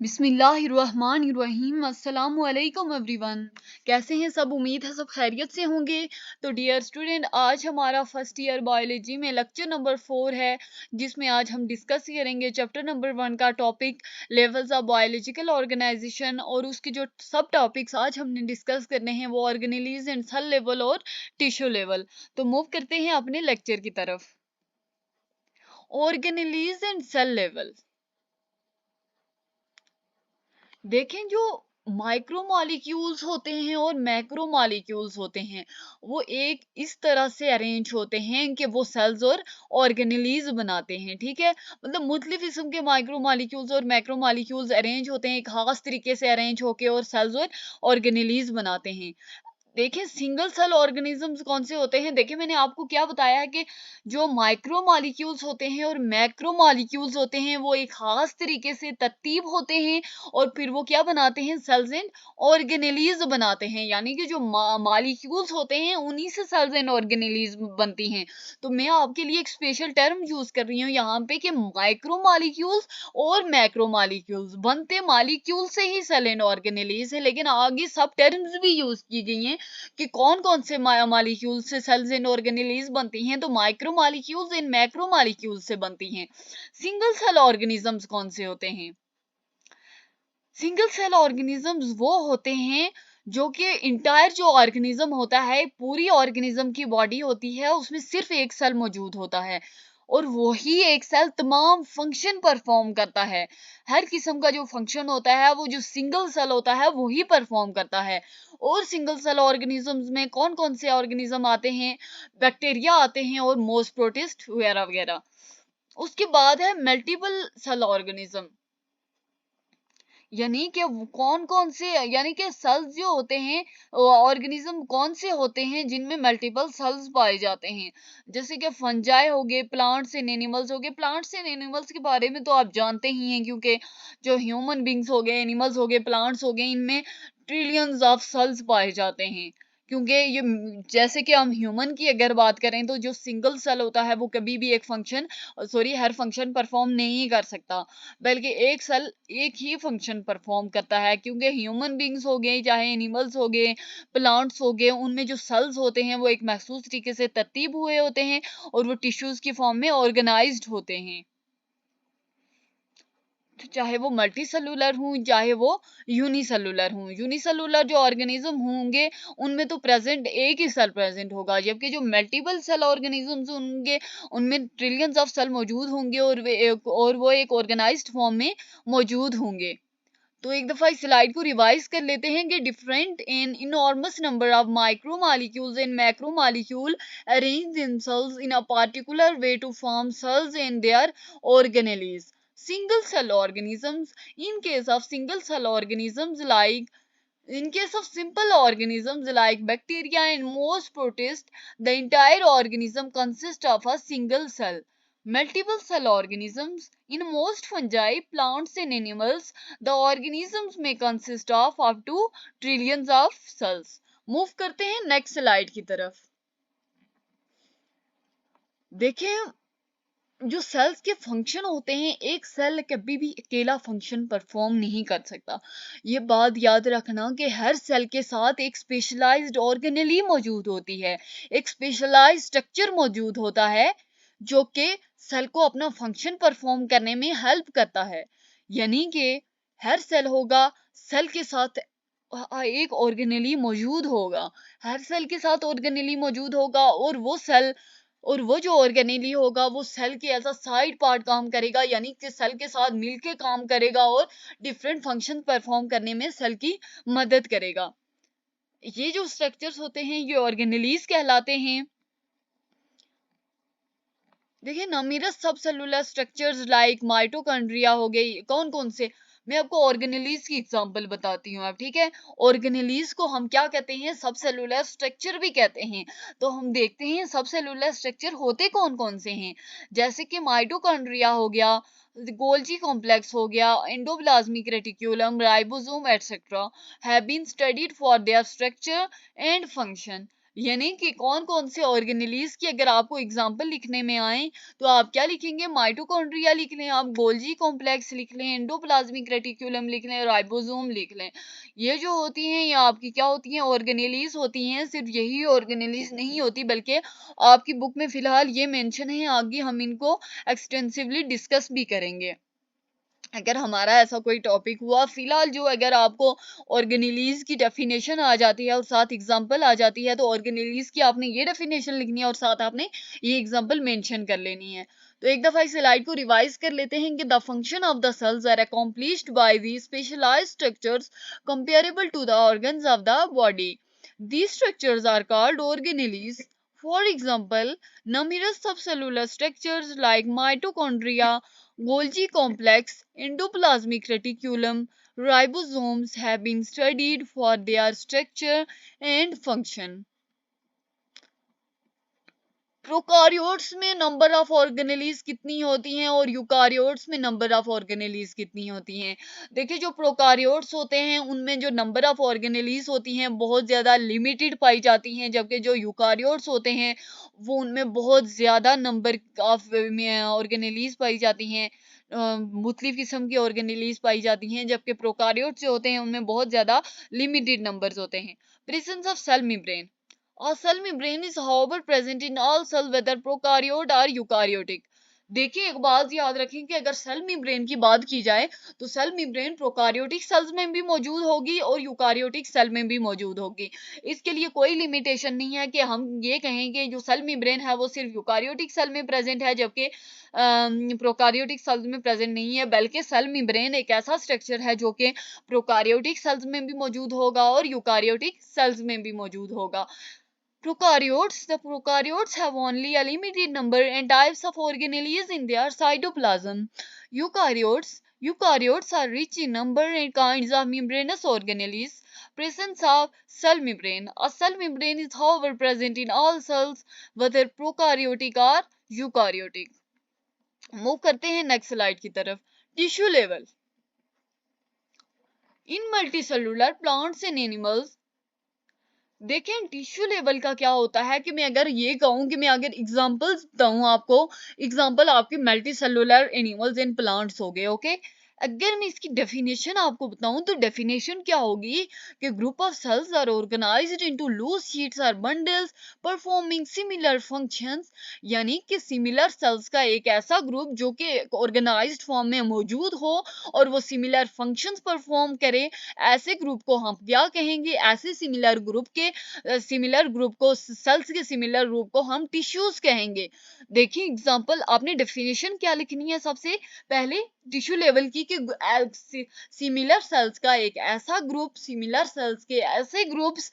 बिस्मिल्लाहिर्रहमानिर्रहीम। अस्सलामु अलैकुम एवरीवन। कैसे हैं सब? उम्मीद है सब खैरियत से होंगे। तो डियर स्टूडेंट, आज हमारा फर्स्ट ईयर बायोलॉजी में लेक्चर नंबर 4 है, जिसमें आज हम डिस्कस करेंगे चैप्टर नंबर 1 का topic levels of biological organisation. और उसके जो सब टॉपिक्स आज हमने डिस्कस करने हैं वो ऑर्गेनेलीज एंड सेल लेवल और टिश्यू लेवल। तो मूव करते हैं अपने लेक्चर की तरफ। ऑर्गेनेलीज एंड सेल लेवल देखें, जो माइक्रोमॉलिक्यूल्स होते हैं और मैक्रोमॉलिक्यूल्स होते हैं वो एक इस तरह से अरेंज होते हैं कि वो सेल्स और ऑर्गेनेलीज बनाते हैं। ठीक है, मतलब मुख्तलिफ किस्म के माइक्रोमॉलिक्यूल्स और मैक्रोमॉलिक्यूल्स अरेंज होते हैं, एक खास तरीके से अरेंज होके और सेल्स और ऑर्गेनेलीज बनाते हैं। देखिए, सिंगल सेल ऑर्गेनिजम्स कौन से होते हैं? देखिए, मैंने आपको क्या बताया है कि जो माइक्रो मॉलिक्यूल्स होते हैं और मैक्रो मॉलिक्यूल्स होते हैं वो एक खास तरीके से तरतीब होते हैं और फिर वो क्या बनाते हैं? सेल्स एंड ऑर्गेनेलीज बनाते हैं। यानी कि जो मॉलिक्यूल्स होते हैं उन्हीं से सेल्स एंड ऑर्गेनेलीज बनती हैं। तो मैं आपके लिए एक स्पेशल टर्म यूज कर रही हूँ यहाँ पे कि माइक्रो मॉलिक्यूल्स और मैक्रो मॉलिक्यूल्स बनते मॉलिक्यूल से ही सेल एंड ऑर्गेनेलीज है, लेकिन आगे सब टर्म्स भी यूज की गई हैं कि कौन कौन से मॉलिक्यूल से सेल्स एंड ऑर्गेनेलीज बनती हैं। तो micro molecules and macro molecules से बनती हैं। सिंगल सेल ऑर्गेनिजम्स कौन से होते हैं? सिंगल सेल ऑर्गेनिजम्स वो होते हैं जो कि इंटायर जो ऑर्गेनिज्म होता है, पूरी ऑर्गेनिज्म की बॉडी होती है, उसमें सिर्फ एक सेल मौजूद होता है और वही एक सेल तमाम फंक्शन परफॉर्म करता है। हर किस्म का जो फंक्शन होता है वो जो सिंगल सेल होता है वही परफॉर्म करता है। और सिंगल सेल ऑर्गेनिजम्स में कौन कौन से ऑर्गेनिज्म आते हैं? बैक्टीरिया आते हैं और मोस्ट प्रोटिस्ट वगैरह वगैरह। उसके बाद है मल्टीपल सेल ऑर्गेनिज्म, यानी कि कौन कौन से, यानी कि सेल्स जो होते हैं, ऑर्गेनिज्म कौन से होते हैं जिनमें मल्टीपल सेल्स पाए जाते हैं। जैसे कि फंजाई हो गए, प्लांट्स एंड एनिमल्स हो गए। प्लांट्स एंड एनिमल्स के बारे में तो आप जानते ही हैं, क्योंकि जो ह्यूमन बींग्स हो गए, एनिमल्स हो गए, प्लांट्स हो गए, इनमें ट्रिलियंस ऑफ सेल्स पाए जाते हैं। क्योंकि ये जैसे कि हम ह्यूमन की अगर बात करें तो जो सिंगल सेल होता है वो कभी भी एक फंक्शन, सॉरी, हर फंक्शन परफॉर्म नहीं कर सकता, बल्कि एक सेल एक ही फंक्शन परफॉर्म करता है। क्योंकि ह्यूमन बींग्स हो गए, चाहे एनिमल्स हो गए, प्लांट्स हो गए, उनमें जो सेल्स होते हैं वो एक महसूस तरीके से तरतीब हुए होते हैं और वो टिश्यूज की फॉर्म में ऑर्गेनाइज्ड होते हैं। तो चाहे वो मल्टी सेलुलर हूँ, चाहे वो यूनिसेलुलर हूँ। यूनिसेलुलर जो ऑर्गेनिज्म होंगे उनमें तो प्रेजेंट एक ही सेल प्रेजेंट होगा, जबकि जो मल्टीपल सेल ऑर्गेनिजम्स होंगे उनमें ट्रिलियंस ऑफ सेल मौजूद होंगे और वो एक ऑर्गेनाइज्ड फॉर्म में मौजूद होंगे। तो एक दफा इस स्लाइड को रिवाइज कर लेते हैं कि different in enormous number of micro molecules and macro molecule arrange themselves in a particular way to form cells and their organelles. Single cell organisms, in case of single cell organisms like in case of simple organisms like bacteria and most protists, the entire organism consists of a single cell. Multiple cell organisms, in most fungi, plants and animals, the organisms may consist of up to trillions of cells. Move करते हैं next slide की तरफ। देखें, जो sales के function होते हैं, एक सेल कभी भी अकेला फंक्शन परफॉर्म नहीं कर सकता। ये बात याद रखना कि हर सेल के साथ एक स्पेशलाइज्ड ऑर्गेनेली मौजूद होती है, एक स्पेशलाइज्ड स्ट्रक्चर मौजूद होता है जो कि सेल को अपना फंक्शन परफॉर्म करने में हेल्प करता है। यानी कि हर सेल होगा, सेल के साथ एक ऑर्गेनेली मौजूद होगा, हर सेल के साथ ऑर्गेनेली मौजूद होगा और वो सेल और वो जो ऑर्गेनेली होगा वो सेल के एज अ साइड पार्ट काम करेगा, यानी कि सेल के साथ मिलके काम करेगा और डिफरेंट फंक्शन परफॉर्म करने में सेल की मदद करेगा। ये जो स्ट्रक्चर्स होते हैं ये ऑर्गेनेलीज कहलाते हैं। देखिए ना, मेरा सब सेलुलर स्ट्रक्चर्स लाइक माइटोकॉन्ड्रिया हो गई, कौन कौन से, मैं आपको ऑर्गेनेलीज की एग्जांपल बताती हूँ। आप ठीक है, ऑर्गेनेलीज को हम क्या कहते हैं? सब सेलुलर स्ट्रक्चर भी कहते हैं। तो हम देखते हैं सब सेलुलर स्ट्रक्चर होते कौन कौन से हैं। जैसे कि माइटोकॉन्ड्रिया हो गया, गोल्जी कॉम्प्लेक्स हो गया, endoplasmic reticulum, ribosome etcetera have been studied for their structure and function. यानी कि कौन कौन से ऑर्गेनेलीज की अगर आपको एग्जांपल लिखने में आए तो आप क्या लिखेंगे, माइटोकॉन्ड्रिया लिख लें, आप गोल्जी कॉम्प्लेक्स लिख लें, एंडोप्लाज्मिक रेटिक्यूलम लिख लें, राइबोसोम लिख लें। ये जो होती हैं ये आपकी क्या होती हैं, ऑर्गेनेलीज होती हैं। सिर्फ यही ऑर्गेनेलीज नहीं होती बल्कि आपकी बुक में फिलहाल ये मेंशन है, आगे हम इनको एक्सटेंसिवली डिस्कस भी करेंगे अगर हमारा ऐसा कोई टॉपिक हुआ। फिलहाल जो अगर आपको ऑर्गेनेलीज की डेफिनेशन आ जाती है और साथ एग्जांपल आ जाती है तो ऑर्गेनेलीज की आपने ये डेफिनेशन लिखनी है और साथ आपने ये एग्जांपल मेंशन कर लेनी है। तो एक दफा इस स्लाइड को रिवाइज कर लेते हैं कि the function of the cells are accomplished by the specialised structures comparable to the organs of the body. These structures are called organelles. For example, numerous subcellular structures like mitochondria, Golgi complex, endoplasmic reticulum, ribosomes have been studied for their structure and function. Prokaryotes में number of organelles कितनी होती हैं और eukaryotes में number of organelles कितनी होती हैं? देखिए जो प्रोकारियोट्स होते हैं उनमें जो नंबर ऑफ ऑर्गेनेलीज होती हैं बहुत ज़्यादा लिमिटेड पाई जाती हैं, जबकि जो यूकारियोट्स होते हैं वो उनमें बहुत ज़्यादा नंबर ऑफ ऑर्गेनेलीज पाई जाती हैं, मुख्तलिफ किस्म की ऑर्गेनेलीज पाई जाती हैं, जबकि प्रोकारियोट्स जो होते हैं उनमें बहुत ज़्यादा लिमिटेड नंबर्स होते हैं। Presence of cell membrane, a cell membrane is however present in all cells whether prokaryote or eukaryotic. देखिए एक बात याद रखें कि अगर सेल मेम्ब्रेन की बात की जाए तो सेल मेम्ब्रेन प्रोकारियोटिक सेल्स में भी मौजूद होगी और यूकारियोटिक सेल में भी मौजूद होगी। इसके लिए कोई लिमिटेशन नहीं है कि हम ये कहें कि जो सेल मेम्ब्रेन है वो सिर्फ यूकारियोटिक सेल में प्रेजेंट है जबकि प्रोकारियोटिक सेल्स में प्रेजेंट नहीं है, बल्कि सेल मेम्ब्रेन एक ऐसा स्ट्रक्चर है जो कि प्रोकारियोटिक सेल्स में भी मौजूद होगा और यूकारियोटिक सेल्स में भी मौजूद होगा। Prokaryotes. The prokaryotes have only a limited number and types of organelles in their cytoplasm. Eukaryotes are rich in number and kinds of membranous organelles. Presence of cell membrane. A cell membrane is however present in all cells, whether prokaryotic or eukaryotic. Move करते हैं next slide की तरफ। Tissue level. In multicellular plants and animals, देखें tissue level का क्या होता है कि मैं अगर ये कहूँ कि मैं अगर एग्जांपल्स बताऊँ आपको, एग्जांपल आपके multi cellular animals and plants हो गए, ओके। अगर मैं इसकी डेफिनेशन आपको बताऊं तो डेफिनेशन क्या होगी कि group of cells are organised into loose sheets और बंडल्स परफॉर्मिंग सिमिलर फंक्शंस, यानी कि सिमिलर सेल्स का एक ऐसा ग्रुप जो कि ऑर्गेनाइज्ड फॉर्म में मौजूद हो और वो सिमिलर फंक्शंस परफॉर्म करे, ऐसे ग्रुप को हम क्या कहेंगे, ऐसे सिमिलर ग्रुप के सिमिलर ग्रुप को, सेल्स के सिमिलर ग्रुप को हम टिश्यूज कहेंगे। देखिए एग्जांपल आपने डेफिनेशन क्या लिखनी है सबसे पहले टिश्यू लेवल की कि सिमिलर सेल्स का एक ऐसा ग्रुप, सिमिलर सेल्स के ऐसे ग्रुप्स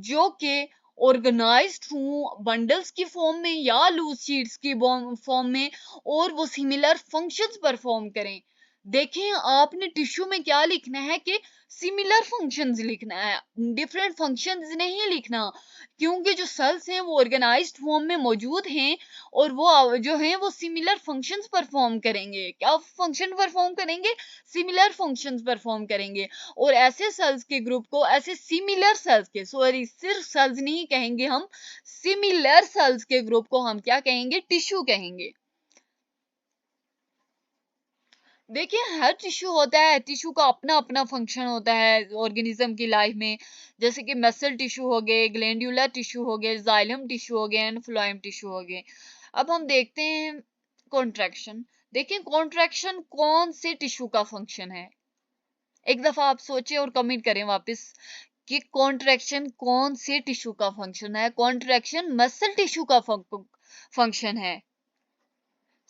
जो कि ऑर्गेनाइज्ड हों बंडल्स की फॉर्म में या लूज शीट्स की फॉर्म में और वो सिमिलर फंक्शंस परफॉर्म करें। देखें आपने टिश्यू में क्या लिखना है कि सिमिलर फंक्शंस लिखना है, डिफरेंट फंक्शंस नहीं लिखना, क्योंकि जो सेल्स हैं वो ऑर्गेनाइज्ड फॉर्म में मौजूद हैं और वो जो हैं वो सिमिलर फंक्शंस परफॉर्म करेंगे। क्या फंक्शन परफॉर्म करेंगे? सिमिलर फंक्शंस परफॉर्म करेंगे। और ऐसे सेल्स के ग्रुप को, ऐसे सिमिलर सेल्स के, सॉरी सिर्फ सेल्स नहीं कहेंगे हम, सिमिलर सेल्स के ग्रुप को हम क्या कहेंगे? टिश्यू कहेंगे। देखिए हर टिश्यू होता है, टिश्यू का अपना अपना फंक्शन होता है ऑर्गेनिज्म की लाइफ में, जैसे कि मसल टिश्यू हो गए, ग्लैंडुलर टिश्यू हो गए, जाइलम टिश्यू हो गए एंड फ्लोएम टिश्यू हो गए। अब हम देखते हैं कॉन्ट्रैक्शन। देखिए कॉन्ट्रैक्शन कौन से टिश्यू का फंक्शन है? एक दफा आप सोचें और कमेंट करें वापस कि कॉन्ट्रैक्शन कौन से टिश्यू का फंक्शन है? कॉन्ट्रैक्शन मसल टिश्यू का फंक्शन है।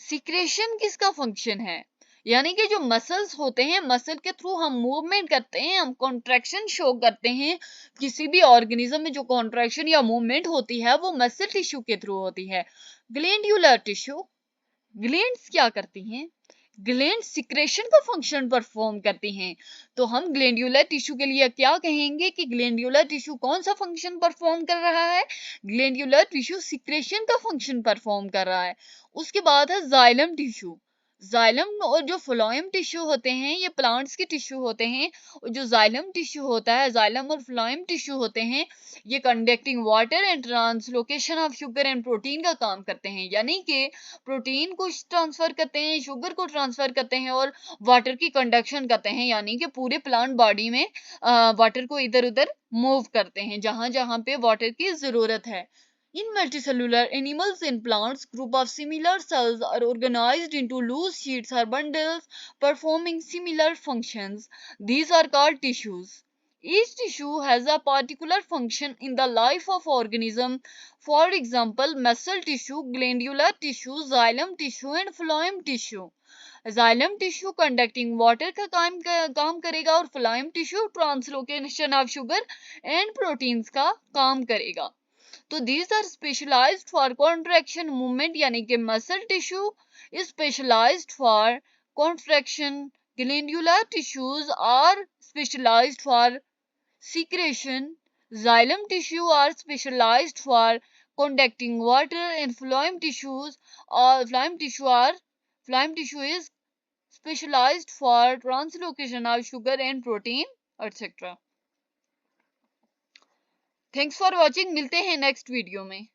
सिक्रेशन किसका फंक्शन है? यानी कि जो मसल्स होते हैं, मसल के थ्रू हम मूवमेंट करते हैं, हम कॉन्ट्रैक्शन शो करते हैं। किसी भी ऑर्गेनिज्म में जो कॉन्ट्रैक्शन या मूवमेंट होती है वो मसल टिश्यू के थ्रू होती है। ग्लैंडुलर टिश्यू, ग्लैंड्स क्या करती हैं? ग्लैंड सिक्रेशन का फंक्शन परफॉर्म करती हैं। तो हम ग्लैंडुलर टिश्यू के लिए क्या कहेंगे कि ग्लैंडुलर टिश्यू कौन सा फंक्शन परफॉर्म कर रहा है? ग्लैंडुलर टिश्यू सिक्रेशन का फंक्शन परफॉर्म कर रहा है। उसके बाद है जाइलम टिश्यू। जाइलम और जो फ्लोएम टिश्यू होते हैं ये प्लांट्स के टिश्यू होते हैं, और जो जाइलम टिश्यू होता है, जाइलम और फ्लोएम टिश्यू होते हैं, ये conducting water and translocation of sugar and protein का काम करते हैं, यानी कि प्रोटीन को ट्रांसफर करते हैं, शुगर को ट्रांसफर करते हैं और वाटर की कंडक्शन करते हैं, यानी कि पूरे प्लांट बॉडी में वाटर को इधर उधर मूव करते हैं जहां जहां पे वाटर की जरूरत है। In multicellular animals and plants, group of similar cells are organized into loose sheets or bundles performing similar functions. These are called tissues. Each tissue has a particular function in the life of organism. For example, muscle tissue, glandular tissue, xylem tissue and phloem tissue. Xylem tissue conducting water का काम करेगा और phloem tissue translocation of sugar and proteins का काम करेगा। तो these are specialized for contraction movement, यानी कि muscle tissue is specialized for contraction, glandular tissues are specialized for secretion, xylem tissue are specialized for conducting water, and phloem tissue is specialized for translocation of sugar and protein, etc. Thanks for watching, मिलते हैं next video में।